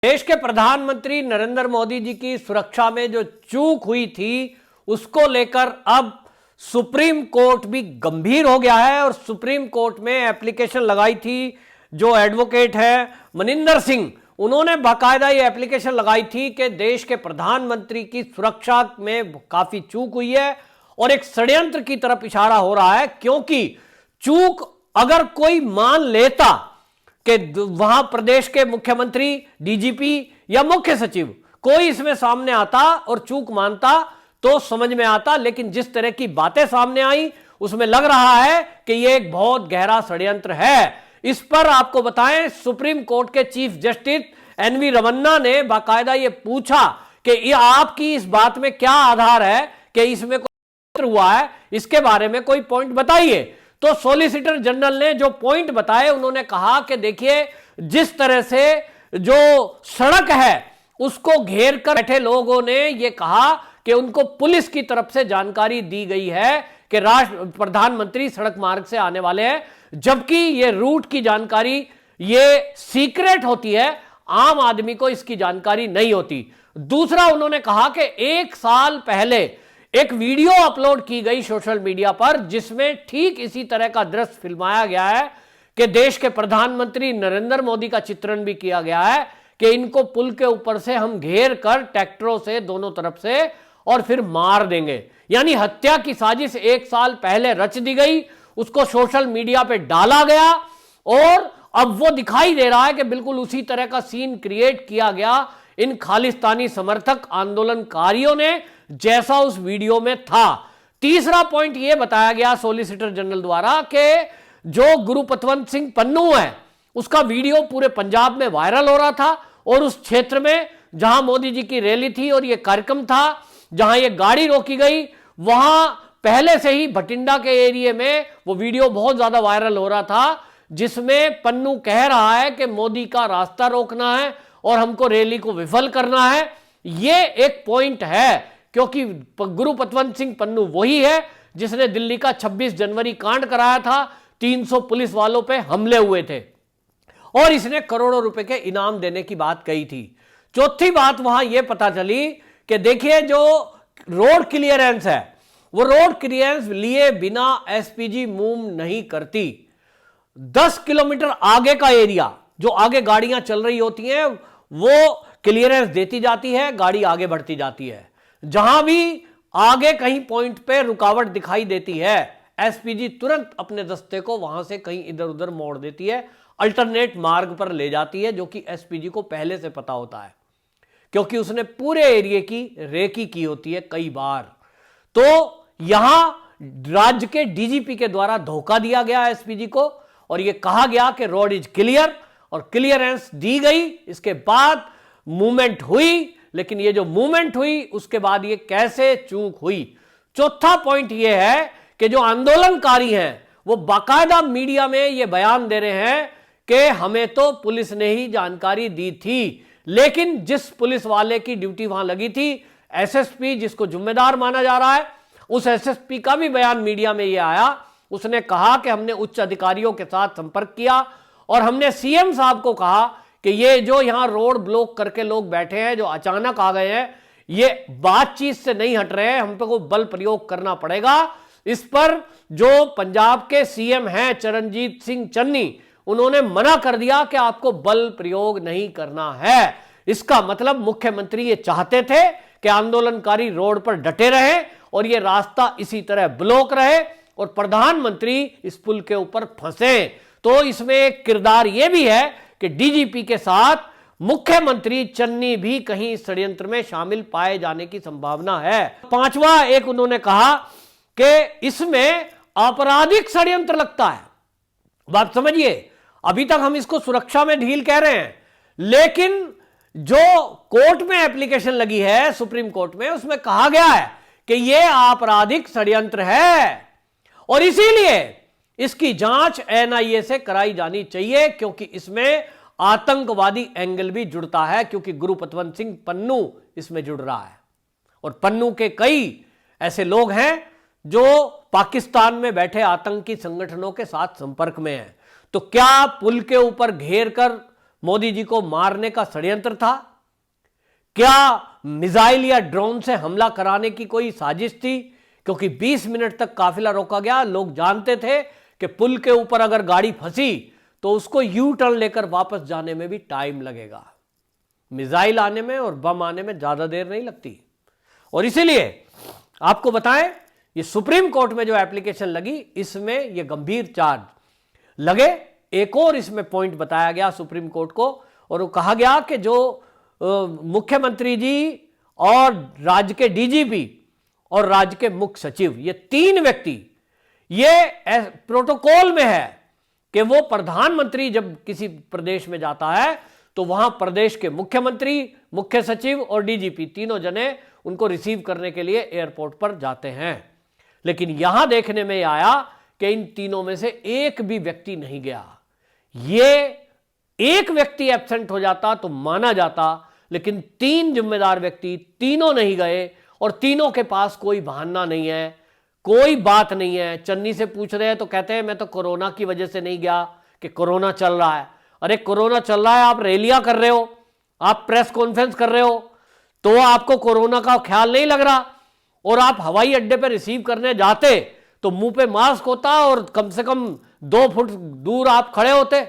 देश के प्रधानमंत्री नरेंद्र मोदी जी की सुरक्षा में जो चूक हुई थी उसको लेकर अब सुप्रीम कोर्ट भी गंभीर हो गया है और सुप्रीम कोर्ट में एप्लीकेशन लगाई थी। जो एडवोकेट है मनिंदर सिंह, उन्होंने बाकायदा ये एप्लीकेशन लगाई थी कि देश के प्रधानमंत्री की सुरक्षा में काफी चूक हुई है और एक षड्यंत्र की तरफ इशारा हो रहा है, क्योंकि चूक अगर कोई मान लेता कि वहां प्रदेश के मुख्यमंत्री, डीजीपी या मुख्य सचिव कोई इसमें सामने आता और चूक मानता तो समझ में आता, लेकिन जिस तरह की बातें सामने आई उसमें लग रहा है कि यह एक बहुत गहरा षड्यंत्र है। इस पर आपको बताएं, सुप्रीम कोर्ट के चीफ जस्टिस एनवी रमन्ना ने बाकायदा यह पूछा कि ये आपकी इस बात में क्या आधार है कि इसमें कोई हुआ है, इसके बारे में कोई पॉइंट बताइए। तो सॉलिसिटर जनरल ने जो पॉइंट बताए, उन्होंने कहा कि देखिए, जिस तरह से जो सड़क है उसको घेर कर बैठे लोगों ने यह कहा कि उनको पुलिस की तरफ से जानकारी दी गई है कि प्रधानमंत्री सड़क मार्ग से आने वाले हैं, जबकि यह रूट की जानकारी ये सीक्रेट होती है, आम आदमी को इसकी जानकारी नहीं होती। दूसरा, उन्होंने कहा कि 1 साल पहले एक वीडियो अपलोड की गई सोशल मीडिया पर, जिसमें ठीक इसी तरह का दृश्य फिल्माया गया है कि देश के प्रधानमंत्री नरेंद्र मोदी का चित्रण भी किया गया है कि इनको पुल के ऊपर से हम घेर कर ट्रैक्टरों से दोनों तरफ से और फिर मार देंगे। यानी हत्या की साजिश 1 साल पहले रच दी गई, उसको सोशल मीडिया पे डाला गया और अब वो दिखाई दे रहा है कि बिल्कुल उसी तरह का सीन क्रिएट किया गया इन खालिस्तानी समर्थक आंदोलनकारियों ने, जैसा उस वीडियो में था। तीसरा पॉइंट यह बताया गया सॉलिसिटर जनरल द्वारा कि जो गुरुपतवंत सिंह पन्नू है, उसका वीडियो पूरे पंजाब में वायरल हो रहा था और उस क्षेत्र में जहां मोदी जी की रैली थी और यह कार्यक्रम था, जहां यह गाड़ी रोकी गई, वहां पहले से ही भटिंडा के एरिया में वो वीडियो बहुत ज्यादा वायरल हो रहा था, जिसमें पन्नू कह रहा है कि मोदी का रास्ता रोकना है और हमको रैली को विफल करना है। यह एक पॉइंट है, क्योंकि गुरुपतवंत सिंह पन्नू वही है जिसने दिल्ली का 26 जनवरी कांड कराया था, 300 पुलिस वालों पे हमले हुए थे और इसने करोड़ों रुपए के इनाम देने की बात कही थी। चौथी बात वहां यह पता चली कि देखिए, जो रोड क्लियरेंस है वो रोड क्लियरेंस लिए बिना एसपीजी मूव नहीं करती। 10 किलोमीटर आगे का एरिया, जो आगे गाड़ियां चल रही होती हैं, वो क्लियरेंस देती जाती है, गाड़ी आगे बढ़ती जाती है। जहां भी आगे कहीं पॉइंट पे रुकावट दिखाई देती है, एसपीजी तुरंत अपने दस्ते को वहां से कहीं इधर उधर मोड़ देती है, अल्टरनेट मार्ग पर ले जाती है, जो कि एसपीजी को पहले से पता होता है, क्योंकि उसने पूरे एरिया की रेकी की होती है कई बार। तो यहां राज्य के डीजीपी के द्वारा धोखा दिया गया एसपीजी को और यह कहा गया कि रोड इज क्लियर और क्लियरेंस दी गई, इसके बाद मूवमेंट हुई, लेकिन ये जो मूवमेंट हुई उसके बाद ये कैसे चूक हुई। चौथा पॉइंट ये है कि जो आंदोलनकारी हैं वो बाकायदा मीडिया में ये बयान दे रहे हैं कि हमें तो पुलिस ने ही जानकारी दी थी, लेकिन जिस पुलिस वाले की ड्यूटी वहां लगी थी, एसएसपी जिसको जिम्मेदार माना जा रहा है, उस एसएसपी का भी बयान मीडिया में ये आया। उसने कहा कि हमने उच्च अधिकारियों के साथ संपर्क किया और हमने सीएम साहब को कहा कि ये जो यहां रोड ब्लॉक करके लोग बैठे हैं, जो अचानक आ गए हैं, ये बातचीत से नहीं हट रहे हैं, हम पे को बल प्रयोग करना पड़ेगा। इस पर जो पंजाब के सीएम हैं चरणजीत सिंह चन्नी, उन्होंने मना कर दिया कि आपको बल प्रयोग नहीं करना है। इसका मतलब मुख्यमंत्री ये चाहते थे कि आंदोलनकारी रोड पर डटे रहे और ये रास्ता इसी तरह ब्लॉक रहे और प्रधानमंत्री इस पुल के ऊपर फंसे। तो इसमें एक किरदार यह भी है कि डीजीपी के साथ मुख्यमंत्री चन्नी भी कहीं षड्यंत्र में शामिल पाए जाने की संभावना है। पांचवा, एक उन्होंने कहा कि इसमें आपराधिक षड्यंत्र लगता है। बात समझिए, अभी तक हम इसको सुरक्षा में ढील कह रहे हैं, लेकिन जो कोर्ट में एप्लीकेशन लगी है सुप्रीम कोर्ट में, उसमें कहा गया है कि यह आपराधिक षड्यंत्र है और इसीलिए इसकी जांच एनआईए से कराई जानी चाहिए, क्योंकि इसमें आतंकवादी एंगल भी जुड़ता है, क्योंकि गुरुपतवंत सिंह पन्नू इसमें जुड़ रहा है और पन्नू के कई ऐसे लोग हैं जो पाकिस्तान में बैठे आतंकी संगठनों के साथ संपर्क में हैं। तो क्या पुल के ऊपर घेर कर मोदी जी को मारने का षड्यंत्र था? क्या मिसाइल या ड्रोन से हमला कराने की कोई साजिश थी? क्योंकि 20 मिनट तक काफिला रोका गया। लोग जानते थे कि पुल के ऊपर अगर गाड़ी फंसी तो उसको यू टर्न लेकर वापस जाने में भी टाइम लगेगा। मिसाइल आने में और बम आने में ज्यादा देर नहीं लगती। और इसीलिए आपको बताएं, ये सुप्रीम कोर्ट में जो एप्लीकेशन लगी, इसमें ये गंभीर चार्ज लगे। एक और इसमें पॉइंट बताया गया सुप्रीम कोर्ट को, और वो कहा गया कि जो मुख्यमंत्री जी और राज्य के डीजीपी और राज्य के मुख्य सचिव, ये 3 व्यक्ति, ये प्रोटोकॉल में है कि वो प्रधानमंत्री जब किसी प्रदेश में जाता है तो वहां प्रदेश के मुख्यमंत्री, मुख्य सचिव और डीजीपी तीनों जने उनको रिसीव करने के लिए एयरपोर्ट पर जाते हैं। लेकिन यहां देखने में आया कि इन तीनों में से एक भी व्यक्ति नहीं गया। ये एक व्यक्ति एब्सेंट हो जाता तो माना जाता, लेकिन 3 जिम्मेदार व्यक्ति तीनों नहीं गए, और तीनों के पास कोई बहाना नहीं है, कोई बात नहीं है। चन्नी से पूछ रहे हैं तो कहते हैं मैं तो कोरोना की वजह से नहीं गया, कि कोरोना चल रहा है। अरे कोरोना चल रहा है, आप रैलियां कर रहे हो, आप प्रेस कॉन्फ्रेंस कर रहे हो, तो आपको कोरोना का ख्याल नहीं लग रहा? और आप हवाई अड्डे पर रिसीव करने जाते तो मुंह पे मास्क होता और कम से कम 2 फुट दूर आप खड़े होते।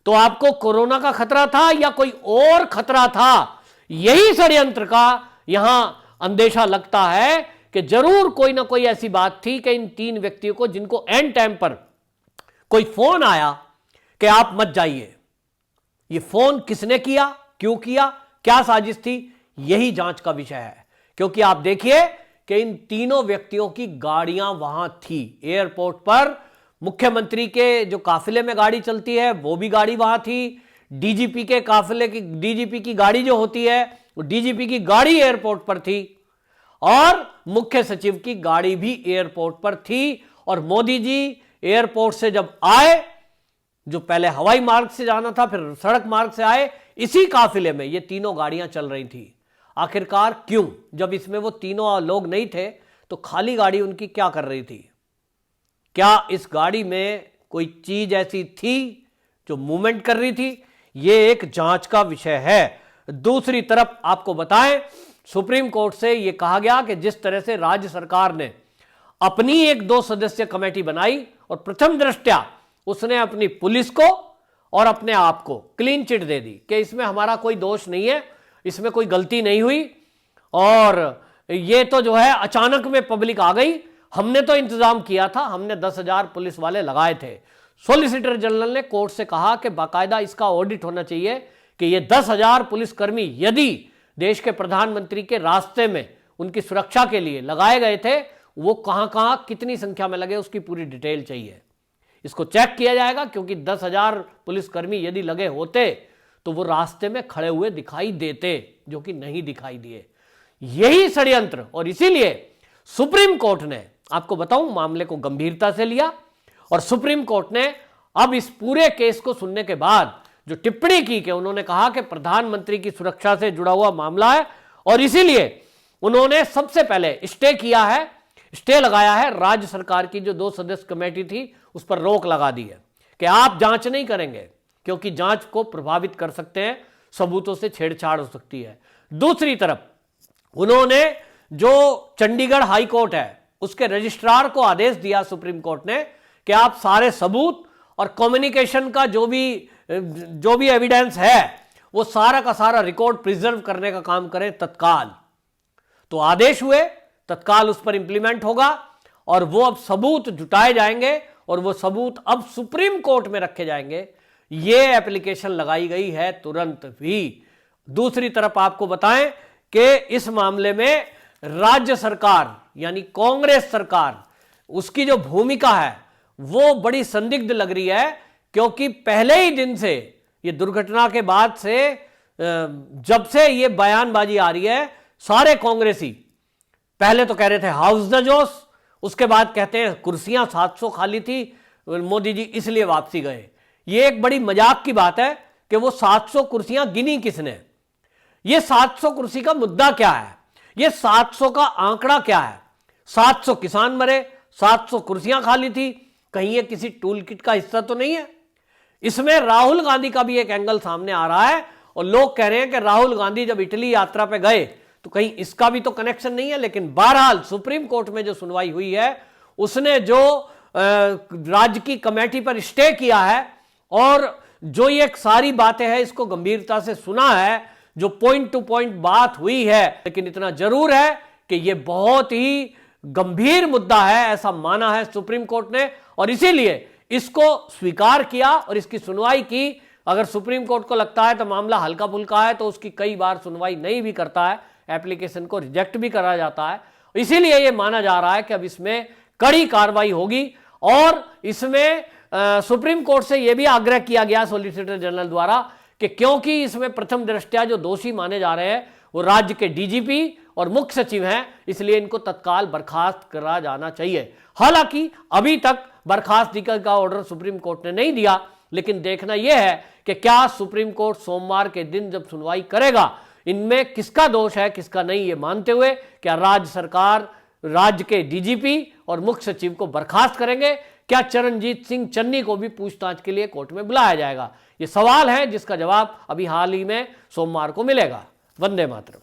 तो आपको कोरोना का खतरा था या कोई और खतरा था? यही षड्यंत्र का यहां अंदेशा लगता है कि जरूर कोई ना कोई ऐसी बात थी कि इन 3 व्यक्तियों को, जिनको एंड टाइम पर कोई फोन आया कि आप मत जाइए, ये फोन किसने किया, क्यों किया, क्या साजिश थी, यही जांच का विषय है। क्योंकि आप देखिए कि इन तीनों व्यक्तियों की गाड़ियां वहां थी एयरपोर्ट पर। मुख्यमंत्री के जो काफिले में गाड़ी चलती है वो भी गाड़ी वहां थी। डीजीपी के काफिले की, डीजीपी की गाड़ी जो होती है वो डीजीपी की गाड़ी एयरपोर्ट पर थी, और मुख्य सचिव की गाड़ी भी एयरपोर्ट पर थी। और मोदी जी एयरपोर्ट से जब आए, जो पहले हवाई मार्ग से जाना था फिर सड़क मार्ग से आए, इसी काफिले में ये तीनों गाड़ियां चल रही थी। आखिरकार क्यों? जब इसमें वो तीनों लोग नहीं थे तो खाली गाड़ी उनकी क्या कर रही थी? क्या इस गाड़ी में कोई चीज ऐसी थी जो मूवमेंट कर रही थी? ये एक जांच का विषय है। दूसरी तरफ आपको बताएं, सुप्रीम कोर्ट से यह कहा गया कि जिस तरह से राज्य सरकार ने अपनी एक 2 सदस्यीय कमेटी बनाई और प्रथम दृष्टया उसने अपनी पुलिस को और अपने आप को क्लीन चिट दे दी कि इसमें हमारा कोई दोष नहीं है, इसमें कोई गलती नहीं हुई, और ये तो जो है अचानक में पब्लिक आ गई, हमने तो इंतजाम किया था, हमने 10,000 पुलिस वाले लगाए थे। सॉलिसिटर जनरल ने कोर्ट से कहा कि बाकायदा इसका ऑडिट होना चाहिए कि ये 10,000 पुलिसकर्मी यदि देश के प्रधानमंत्री के रास्ते में उनकी सुरक्षा के लिए लगाए गए थे, वो कहां कहां कितनी संख्या में लगे, उसकी पूरी डिटेल चाहिए। इसको चेक किया जाएगा, क्योंकि 10,000 पुलिसकर्मी यदि लगे होते तो वो रास्ते में खड़े हुए दिखाई देते, जो कि नहीं दिखाई दिए। यही षड्यंत्र, और इसीलिए सुप्रीम कोर्ट ने, आपको बताऊं, मामले को गंभीरता से लिया, और सुप्रीम कोर्ट ने अब इस पूरे केस को सुनने के बाद जो टिप्पणी की कि उन्होंने कहा कि प्रधानमंत्री की सुरक्षा से जुड़ा हुआ मामला है, और इसीलिए उन्होंने सबसे पहले स्टे लगाया है। राज्य सरकार की जो 2 सदस्य कमेटी थी उस पर रोक लगा दी है कि आप जांच नहीं करेंगे, क्योंकि जांच को प्रभावित कर सकते हैं, सबूतों से छेड़छाड़ हो सकती है। दूसरी तरफ उन्होंने जो चंडीगढ़ हाई कोर्ट है उसके रजिस्ट्रार को आदेश दिया सुप्रीम कोर्ट ने कि आप सारे सबूत और कम्युनिकेशन का जो भी एविडेंस है वो सारा का सारा रिकॉर्ड प्रिजर्व करने का काम करें तत्काल। तो आदेश हुए, तत्काल उस पर इंप्लीमेंट होगा, और वो अब सबूत जुटाए जाएंगे और वो सबूत अब सुप्रीम कोर्ट में रखे जाएंगे। ये एप्लीकेशन लगाई गई है तुरंत भी। दूसरी तरफ आपको बताएं कि इस मामले में राज्य सरकार यानी कांग्रेस सरकार, उसकी जो भूमिका है वो बड़ी संदिग्ध लग रही है, क्योंकि पहले ही दिन से, ये दुर्घटना के बाद से, जब से ये बयानबाजी आ रही है, सारे कांग्रेसी पहले तो कह रहे थे हाउस द जोश, उसके बाद कहते हैं कुर्सियां 700 खाली थी, मोदी जी इसलिए वापसी गए। ये एक बड़ी मजाक की बात है कि वो 700 कुर्सियां गिनी किसने? ये 700 कुर्सी का मुद्दा क्या है? ये 700 का आंकड़ा क्या है? 700 किसान मरे, 700 कुर्सियां खाली थी, कहीं ये किसी टूल किट का हिस्सा तो नहीं है? इसमें राहुल गांधी का भी एक एंगल सामने आ रहा है और लोग कह रहे हैं कि राहुल गांधी जब इटली यात्रा पे गए तो कहीं इसका भी तो कनेक्शन नहीं है। लेकिन बहरहाल सुप्रीम कोर्ट में जो सुनवाई हुई है उसने जो राज्य की कमेटी पर स्टे किया है और जो ये सारी बातें हैं इसको गंभीरता से सुना है, जो पॉइंट टू पॉइंट बात हुई है। लेकिन इतना जरूर है कि ये बहुत ही गंभीर मुद्दा है, ऐसा माना है सुप्रीम कोर्ट ने और इसीलिए इसको स्वीकार किया और इसकी सुनवाई की। अगर सुप्रीम कोर्ट को लगता है तो मामला हल्का फुल्का है तो उसकी कई बार सुनवाई नहीं भी करता है, एप्लीकेशन को रिजेक्ट भी करा जाता है। इसीलिए यह माना जा रहा है कि अब इसमें कड़ी कार्रवाई होगी और इसमें सुप्रीम कोर्ट से यह भी आग्रह किया गया सॉलिसिटर जनरल द्वारा कि क्योंकि इसमें प्रथम दृष्टया जो दोषी माने जा रहे हैं वो राज्य के डीजीपी और मुख्य सचिव हैं, इसलिए इनको तत्काल बर्खास्त करा जाना चाहिए। हालांकि अभी तक बर्खास्तगी का ऑर्डर सुप्रीम कोर्ट ने नहीं दिया, लेकिन देखना यह है कि क्या सुप्रीम कोर्ट सोमवार के दिन जब सुनवाई करेगा इनमें किसका दोष है किसका नहीं, ये मानते हुए क्या राज्य सरकार राज्य के डीजीपी और मुख्य सचिव को बर्खास्त करेंगे, क्या चरणजीत सिंह चन्नी को भी पूछताछ के लिए कोर्ट में बुलाया जाएगा। ये सवाल है जिसका जवाब अभी हाल ही में सोमवार को मिलेगा। वंदे मातरम।